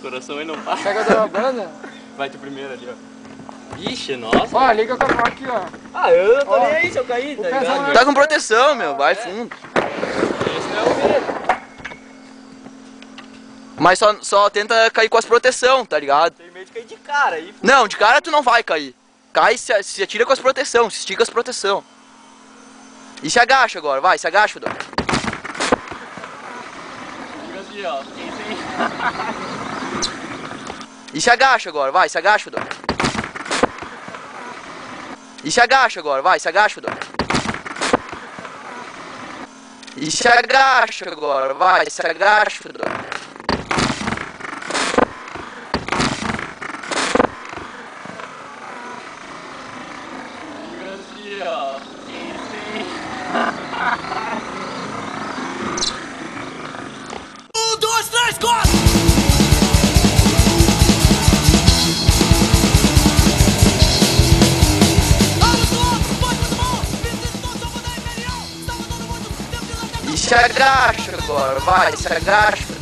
Coração aí não para. Pega da banda. Vai tu primeiro ali, ó. Ixi, nossa. Ó, liga com a mão aqui, ó. Ah, eu tô Ó, nem aí se eu cair, tá ligado? Tá com proteção, meu. Vai fundo. Esse não é o medo. Mas só tenta cair com as proteção, tá ligado? Tem medo de cair de cara aí. Não, de cara tu não vai cair. Cai, se atira com as proteção, se estica as proteção. E se agacha agora, vai, se agacha, Dó. Fica assim, ó. E se agacha agora, vai, se agacha, Dó. E se agacha agora, vai, se agacha, Dó. E se agacha agora, vai, se agacha, Dó. Fica assim, ó. Dois, três, quatro! E se agacha agora, vai, se agacha.